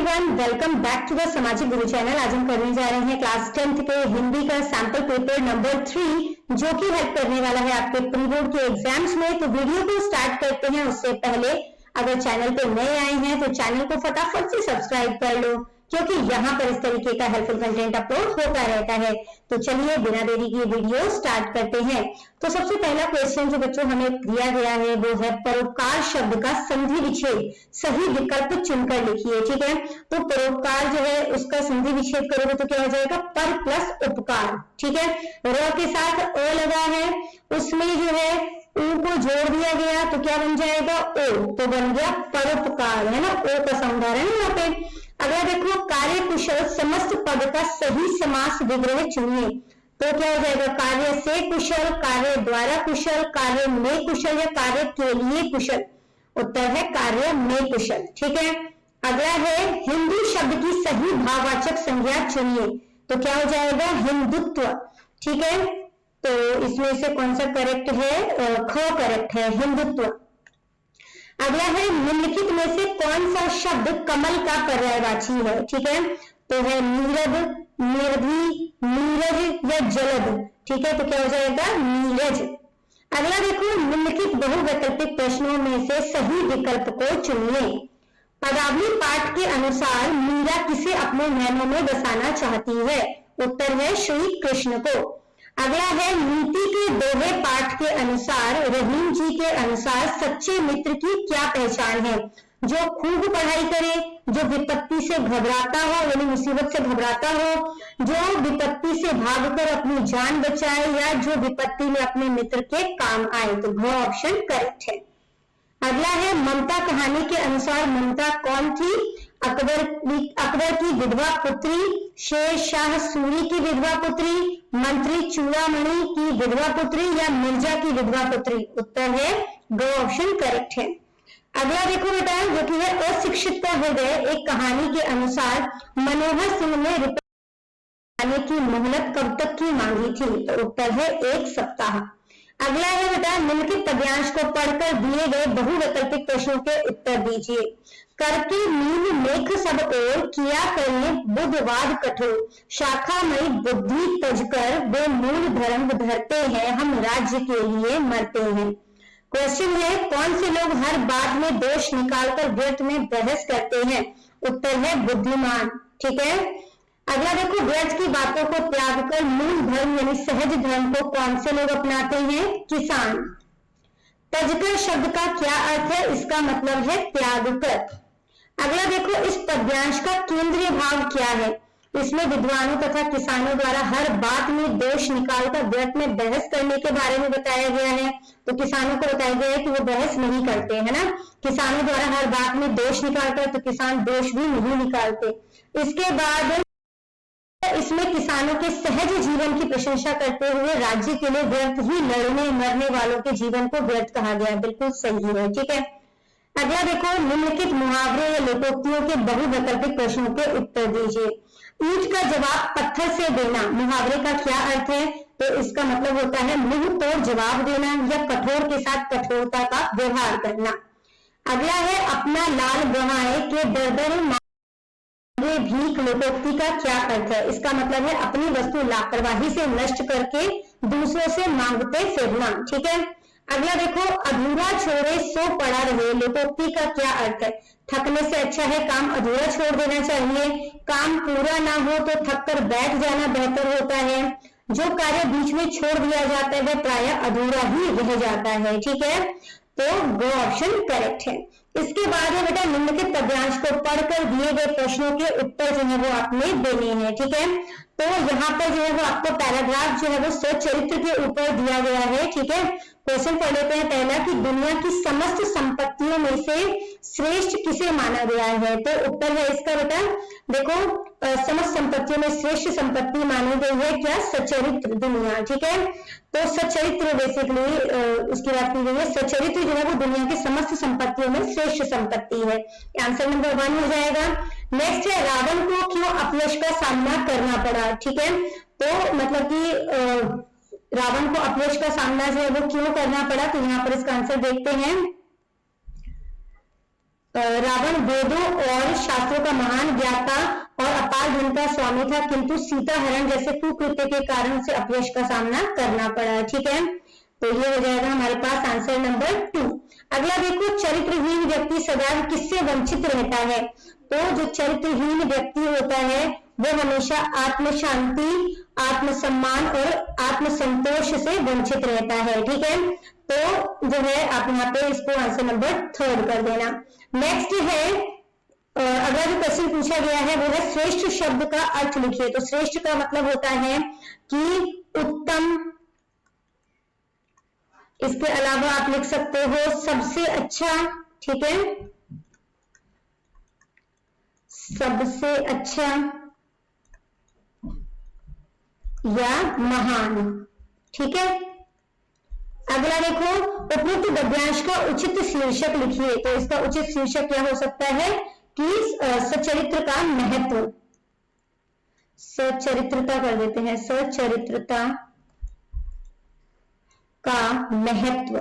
Everyone, welcome back to the सामाजिक गुरु channel. आज हम करने जा रहे हैं क्लास 10th के हिंदी का सैंपल पेपर नंबर 3, जो कि हेल्प करने वाला है आपके प्री बोर्ड के एग्जाम्स में। तो वीडियो को स्टार्ट करते हैं उससे पहले अगर चैनल पे नए आए हैं तो चैनल को फटाफट से सब्सक्राइब कर लो, क्योंकि यहाँ पर इस तरीके का हेल्पफुल कंटेंट अपलोड होता रहता है। तो चलिए बिना देरी के वीडियो स्टार्ट करते हैं। तो सबसे पहला क्वेश्चन जो बच्चों हमें दिया गया है वो है परोपकार शब्द का संधि विच्छेद सही विकल्प चुनकर लिखिए। ठीक है, तो परोपकार जो है उसका संधि विच्छेद करोगे तो क्या हो जाएगा, पर प्लस उपकार। ठीक है, र के साथ अ लगा है, उसमें जो है ऊ को जोड़ दिया गया तो क्या बन जाएगा, ओ, तो बन गया परोपकार, है ना, ओ का सौंदर्य है यहाँ पे। अगर देखो कार्य कुशल समस्त पद का सही समास विग्रह चुनिए तो क्या हो जाएगा, कार्य से कुशल, कार्य द्वारा कुशल, कार्य में कुशल या कार्य के लिए कुशल। उत्तर है कार्य में कुशल। ठीक है, अगला है हिंदू शब्द की सही भाववाचक संज्ञा चुनिए तो क्या हो जाएगा, हिंदुत्व। ठीक है, तो इसमें से कौन सा करेक्ट है, ख करेक्ट है, हिंदुत्व। अगला है निम्नलिखित में से कौन सा शब्द कमल का पर्यायवाची है। ठीक है, तो है नीरद, निर्धि, नीरज या जलद। ठीक है, तो क्या हो जाएगा, नीरज। अगला देखो निम्नलिखित बहुवैकल्पिक प्रश्नों में से सही विकल्प को चुनिए। पदावली पाठ के अनुसार मीरा किसे अपने नैनों में बसाना चाहती है। उत्तर है श्री कृष्ण को। अगला है नीति के दोहे पाठ के अनुसार रहीम जी के अनुसार सच्चे मित्र की क्या पहचान है। जो खूब पढ़ाई करे, जो विपत्ति से घबराता हो यानी मुसीबत से घबराता हो, जो विपत्ति से भागकर अपनी जान बचाए, या जो विपत्ति में अपने मित्र के काम आए। तो घ ऑप्शन करेक्ट है। अगला है ममता कहानी के अनुसार ममता कौन थी। अकबर की विधवा पुत्री, शेर शाह सूरी की विधवा पुत्री, मंत्री चूड़ामणि की विधवा पुत्री या मिर्जा की विधवा पुत्री। उत्तर है ग ऑप्शन करेक्ट है। अगला देखो बेटा जो कि है अशिक्षित का हृदय एक कहानी के अनुसार मनोहर सिंह ने रुपये की मोहलत कब तक की मांगी थी। तो उत्तर है 1 सप्ताह। अगला है बेटा निम्नलिखित पद्यांश को पढ़कर दिए गए बहुवैकल्पिक प्रश्नों के उत्तर दीजिए। करके नील मेघ सब ओर किया करें बुद्धवाद कठोर, शाखामयी बुद्धि तजकर वे मूल धर्म धरते हैं, हम राज्य के लिए मरते हैं। क्वेश्चन है कौन से लोग हर बात में दोष निकालकर व्यर्थ में बहस करते हैं। उत्तर है बुद्धिमान। ठीक है, अगला देखो व्यर्थ की बातों को त्याग कर मूल धर्म यानी सहज धर्म को कौन से लोग अपनाते हैं, किसान। तजकर शब्द का क्या अर्थ है, इसका मतलब है त्याग कर। अगला देखो इस पद्यांश का केंद्रीय भाव क्या है। इसमें विद्वानों तथा किसानों द्वारा हर बात में दोष निकालकर व्यर्थ में बहस करने के बारे में बताया गया है। तो किसानों को बताया गया है कि वो बहस नहीं करते, है ना, किसानों द्वारा हर बात में दोष निकालकर, तो किसान दोष भी नहीं निकालते। इसके बाद इसमें किसानों के सहज जीवन की प्रशंसा करते हुए राज्य के लिए व्यर्थ ही लड़ने मरने वालों के जीवन को व्यर्थ कहा गया। बिल्कुल सही है। ठीक है, अगला देखो निम्नलिखित मुहावरे या लोकोक्तियों के बहुवैकल्पिक प्रश्नों के उत्तर दीजिए। ईंट का जवाब पत्थर से देना, मुहावरे का क्या अर्थ है। तो इसका मतलब होता है मुंह तोड़ जवाब देना या कठोर के साथ कठोरता का व्यवहार करना। अगला है अपना लाल गंवाए के दर दर भीख, लोकोक्ति का क्या अर्थ है। इसका मतलब है अपनी वस्तु लापरवाही से नष्ट करके दूसरों से मांगते फिरना। ठीक है, अगला देखो अधूरा छोड़े सो पड़ा रहे, लोकोक्ति का क्या अर्थ है। थकने से अच्छा है काम अधूरा छोड़ देना चाहिए, काम पूरा ना हो तो थक कर बैठ जाना बेहतर होता है, जो कार्य बीच में छोड़ दिया जाता है वह प्रायः अधूरा ही रह जाता है। ठीक है, तो वो ऑप्शन करेक्ट है। इसके बाद है बेटा निम्नलिखित पद्यांश को पढ़कर दिए गए प्रश्नों के उत्तर जो है वो आपने देने हैं। ठीक है, तो यहाँ पर जो है वो आपको पैराग्राफ जो है वो स्वचरित्र के ऊपर दिया गया है। ठीक है, क्वेश्चन पढ़ लेते हैं पहला कि दुनिया की समस्त संपत्तियों में से श्रेष्ठ किसे माना गया है। तो उत्तर है इसका बेटा देखो समस्त संपत्तियों में श्रेष्ठ संपत्ति मानी गई है क्या, सचरित्र दुनिया। ठीक है, तो सचरित्र बेसिकली उसकी बात की गई है, सचरित्र जो है वो दुनिया की समस्त संपत्तियों में श्रेष्ठ संपत्ति है। आंसर नंबर 1 हो जाएगा। नेक्स्ट है रावण को क्यों अपयश का सामना करना पड़ा। ठीक है, तो मतलब कि रावण को अपयश का सामना जो है वो क्यों करना पड़ा। तो यहाँ पर इसका आंसर देखते हैं। रावण वेदों और शास्त्रों का महान ज्ञाता और अपार धन का स्वामी था, किंतु सीता हरण जैसे कुकृत्य के कारण उसे अपयश का सामना करना पड़ा। ठीक है, तो ये हो जाएगा हमारे पास आंसर नंबर 2। अगला देखो, चरित्रहीन व्यक्ति सदैव किससे वंचित रहता है? तो जो चरित्रहीन व्यक्ति होता है वो हमेशा आत्म शांति, आत्मसम्मान और आत्मसंतोष से वंचित रहता है। ठीक है, तो जो है आप यहाँ पे इसको आंसर नंबर 3 कर देना। नेक्स्ट है अगला जो क्वेश्चन पूछा गया है वो है श्रेष्ठ शब्द का अर्थ लिखिए। तो श्रेष्ठ का मतलब होता है कि उत्तम, इसके अलावा आप लिख सकते हो सबसे अच्छा। ठीक है, सबसे अच्छा या महान। ठीक है, अगला देखो, उपयुक्त गद्यांश का उचित शीर्षक लिखिए। तो इसका उचित शीर्षक क्या हो सकता है कि सचरित्र का महत्व, सचरित्रता कर देते हैं, सचरित्रता का महत्व।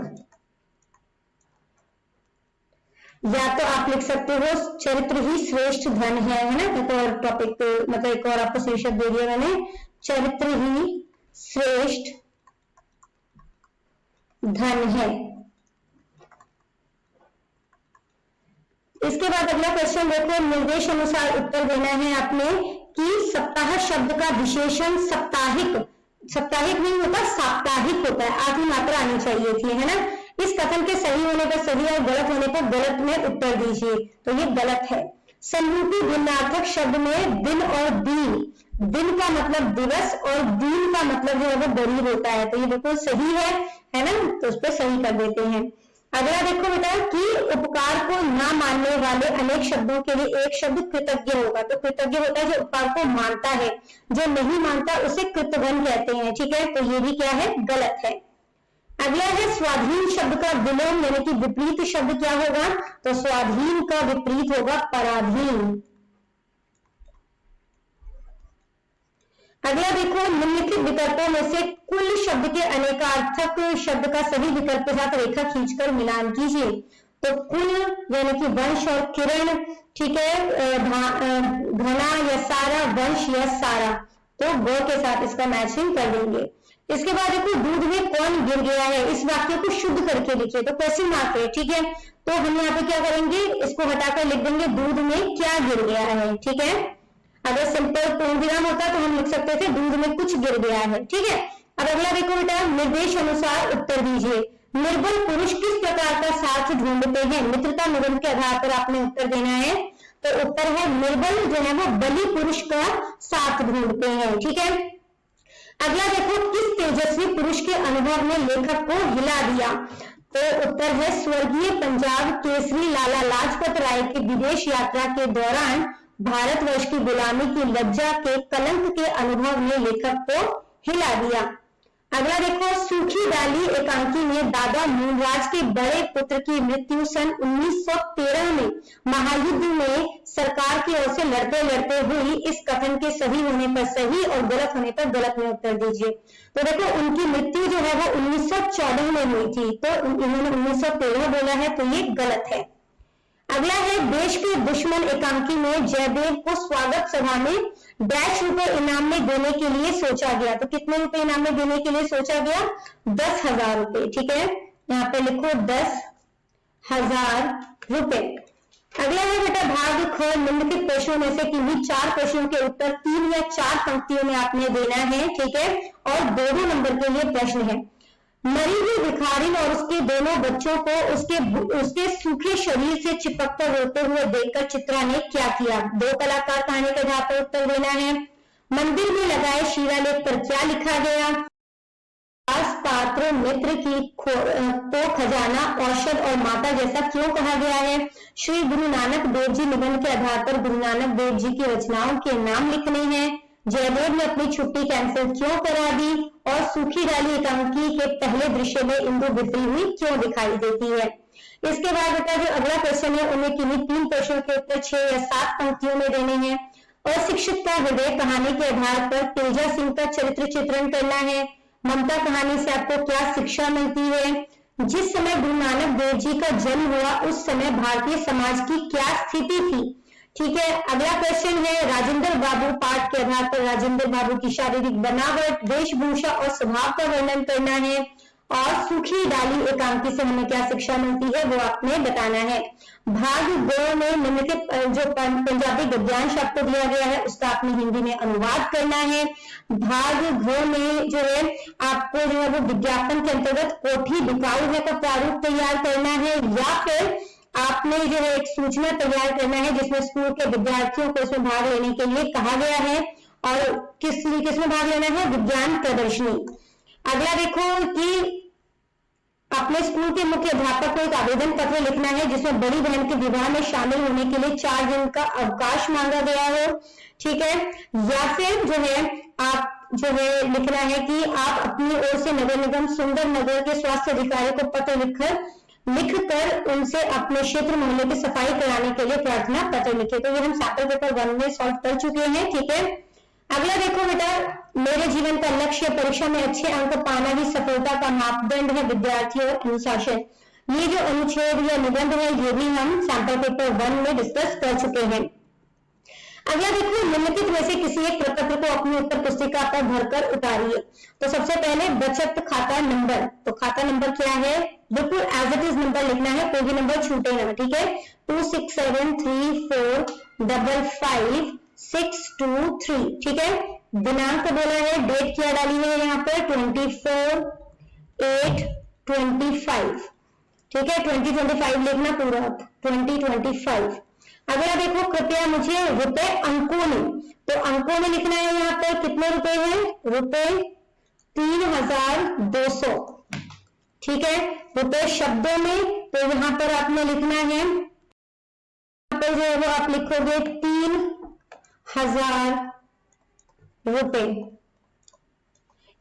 या तो आप लिख सकते हो चरित्र ही श्रेष्ठ धन है ना, एक और टॉपिक पे मतलब एक और आपको शीर्षक दे दिया मैंने, चरित्र ही श्रेष्ठ धन है। इसके बाद अगला क्वेश्चन देखो, निर्देश अनुसार उत्तर देना है आपने कि सप्ताह शब्द का विशेषण साप्ताहिक, साप्ताहिक नहीं होता साप्ताहिक होता है, आखिरी मात्रा आनी चाहिए थी, है ना। इस कथन के सही होने पर सही और गलत होने पर गलत में उत्तर दीजिए। तो ये गलत है। समरूपी भिन्नार्थक शब्द में दिन और दीन, दिन का मतलब दिवस और दीन का मतलब जो है वो गरीब होता है। तो ये बिल्कुल सही है ना, तो उस पर सही कर देते हैं। अगला देखो बेटा कि उपकार को ना मानने वाले अनेक शब्दों के लिए एक शब्द कृतज्ञ होगा। तो कृतज्ञ होता है जो उपकार को मानता है, जो नहीं मानता उसे कृतघ्न कहते हैं। ठीक है, तो ये भी क्या है, गलत है। अगला है स्वाधीन शब्द का विलोम यानी कि विपरीत शब्द क्या होगा? तो स्वाधीन का विपरीत होगा पराधीन। अगला देखो, निम्नलिखित विकल्पों में से कुल शब्द के अनेकार्थक शब्द का सही विकल्प के साथ रेखा खींचकर मिलान कीजिए। तो कुल यानी कि वंश और किरण, ठीक है, घना या सारा, वंश या सारा, तो व के साथ इसका मैचिंग कर देंगे। इसके बाद देखो, दूध में कौन गिर गया है, इस वाक्य को शुद्ध करके लिखिए। तो क्वेश्चन मार्क है, ठीक है, तो हम यहाँ पे क्या करेंगे, इसको हटाकर लिख देंगे दूध में क्या गिर गया है। ठीक है, अगर सिंपल पूर्ण विराम होता तो हम लिख सकते थे दूध में कुछ गिर गया है। ठीक है, अब अगला देखो बेटा, निर्देश अनुसार उत्तर दीजिए। निर्बल पुरुष किस प्रकार का साथ ढूंढते हैं? मित्रता निबंध के आधार पर आपने उत्तर देना है। तो उत्तर है निर्बल जो है वो बलि पुरुष का साथ ढूंढते हैं। ठीक है, अगला देखो, किस तेजस्वी पुरुष के अनुभव ने लेखक को हिला दिया? तो उत्तर है स्वर्गीय पंजाब केसरी लाला लाजपत राय की विदेश यात्रा के दौरान भारतवर्ष की गुलामी की लज्जा के कलंक के अनुभव ने लेखक को हिला दिया। अगला देखो, सूखी डाली एकांकी में दादा मूलराज के बड़े पुत्र की मृत्यु सन 1913 में महायुद्ध में सरकार की ओर से लड़ते लड़ते हुई। इस कथन के सही होने पर सही और गलत होने पर गलत में उत्तर दीजिए। तो देखो, उनकी मृत्यु जो है वो 1914 में हुई थी, तो इन्होंने 1913 बोला है, तो ये गलत है। अगला है, देश के दुश्मन एकांकी में जयदेव को स्वागत सभा में डैश रुपए इनाम में देने के लिए सोचा गया। तो कितने रुपए इनाम में देने के लिए सोचा गया? 10,000 रुपए। ठीक है, यहाँ पे लिखो 10,000 रुपए। अगला है बेटा, भाग ख, निम्नलिखित प्रश्नों में से किन्हीं 4 प्रश्नों के उत्तर 3 या 4 पंक्तियों में आपने देना है। ठीक है, और 2 नंबर के लिए प्रश्न है। मरी हुई भिखारिन और उसके दोनों बच्चों को उसके सूखे शरीर से चिपक कर रोते हुए देखकर चित्रा ने क्या किया? 2 कलाकार कहानी के आधार पर उत्तर देना है। मंदिर में लगाए शिलालेख पर क्या लिखा गया? पात्र मित्र की को खजाना, औषध और माता जैसा क्यों कहा गया है? श्री गुरु नानक देव जी निबंध के आधार पर गुरु नानक देव जी की रचनाओं के नाम लिखने हैं। जयदेव ने अपनी छुट्टी कैंसिल क्यों करा दी? और सूखी डाली एकांकी के पहले दृश्य में इंदु बिखरी हुई क्यों दिखाई देती है? इसके बाद बेटा जो अगला क्वेश्चन है उनमें किन्हीं 3 प्रश्नों के उत्तर 6 या 7 पंक्तियों में देने हैं। अशिक्षित का हृदय कहानी के आधार पर तेजा सिंह का चरित्र चित्रण करना है। ममता कहानी से आपको क्या शिक्षा मिलती है? जिस समय गुरु नानक देव जी का जन्म हुआ उस समय भारतीय समाज की क्या स्थिति थी। ठीक है, अगला क्वेश्चन है राजेंद्र बाबू। पाठ के आधार पर राजेंद्र बाबू की शारीरिक बनावट, वेशभूषा और स्वभाव का वर्णन करना है। और सूखी डाली एकांकी से हमें क्या शिक्षा मिलती है वो आपने बताना है। भाग ग में निम्नलिखित जो पंजाबी गद्यांश आपको दिया गया है उसका आपने हिंदी में अनुवाद करना है। भाग घ में जो है आपको जो है वो विज्ञापन के अंतर्गत कोठी बिकाऊ है का प्रारूप तैयार करना है, या फिर आपने जो है एक सूचना तैयार करना है जिसमें स्कूल के विद्यार्थियों को इसमें भाग लेने के लिए कहा गया है। और किसमें भाग लेना है, विज्ञान प्रदर्शनी। अगला देखो कि अपने स्कूल के मुख्य अध्यापक को एक आवेदन पत्र लिखना है जिसमें बड़ी बहन के विवाह में शामिल होने के लिए 4 दिन का अवकाश मांगा गया हो। ठीक है, या फिर जो है आप जो है लिखना है कि आप अपनी ओर से नगर निगम सुंदर नगर के स्वास्थ्य अधिकारी को पत्र लिखकर उनसे अपने क्षेत्र मोहल्ले की सफाई कराने के लिए प्रार्थना पत्र लिखे। तो ये हम सैंपल पेपर 1 में सॉल्व कर चुके हैं। ठीक है, अगला देखो बेटा, मेरे जीवन का लक्ष्य परीक्षा में अच्छे अंक पाना ही सफलता का मापदंड है, विद्यार्थी और अनुशासन। ये जो अनुच्छेद या निबंध है ये भी हम सैंपल पेपर 1 में डिस्कस कर चुके हैं। अगला देखो, निम्नलिखित में से किसी एक प्रपत्र को अपनी उत्तर पुस्तिका पर भरकर उतारिए। तो सबसे पहले बचत खाता नंबर, तो खाता नंबर क्या है, बिल्कुल एज इट इज नंबर लिखना है, कोई भी नंबर छूटे ना। ठीक है, 2673455623। ठीक है, दिनांक बोला है, डेट क्या डाली है यहाँ पर 24/8/25। ठीक है, 2025 लिखना पूरा 2025। अगला देखो, कृपया मुझे रुपए अंकों में, तो अंकों में लिखना है यहाँ पर कितने रुपए हैं, रुपए 3200। ठीक है, रुपए शब्दों में तो यहाँ पर आपने लिखना है, यहाँ पर जो है वो आप लिखोगे 3000 रुपए।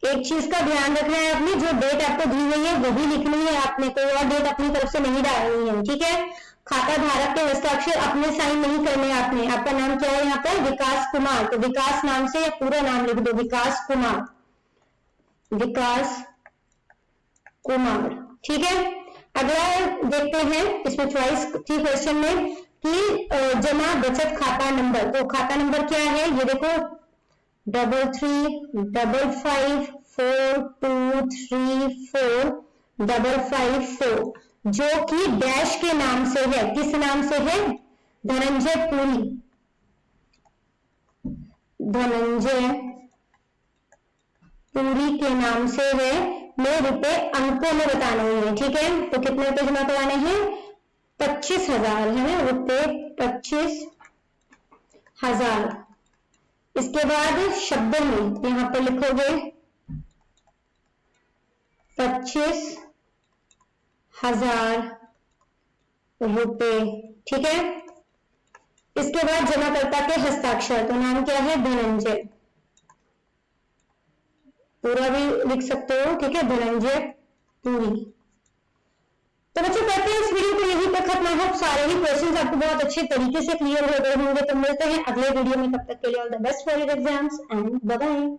एक चीज का ध्यान रखना है, आपने जो डेट आपको दी गई है वही लिखनी है, आपने कोई और डेट अपनी तरफ से नहीं डालनी है। ठीक है, खाता धारक के हस्ताक्षर अपने साइन नहीं करने आपने। आपका नाम क्या है यहाँ पर, विकास कुमार, तो विकास नाम से या पूरा नाम लिख दो, विकास कुमार, विकास कुमार। ठीक है, अगला देखते हैं इसमें चॉइस थी क्वेश्चन में कि जमा बचत खाता नंबर, तो खाता नंबर क्या है, ये देखो 335542345554 जो कि डैश के नाम से है, किस नाम से है, धनंजय पुरी, धनंजय पुरी के नाम से है। में रुपए अंकों में बताने हैं। ठीक है, तो कितने रुपए जमा कराने हैं, 25,000 है ना, रुपए 25,000। इसके बाद शब्दों में यहां पर लिखोगे 25,000 रुपए। ठीक है, इसके बाद जमाकर्ता के हस्ताक्षर, तो नाम क्या है, धनंजय, पूरा भी लिख सकते हो। ठीक है, धनंजय पुरी। तो बच्चों कहते हैं इस वीडियो को यहीं पर खत्म है। सारे ही क्वेश्चंस आपको बहुत अच्छे तरीके से क्लियर हो गए होंगे। तो मिलते हैं अगले वीडियो में, तब तक के लिए all the best for your exams and bye bye.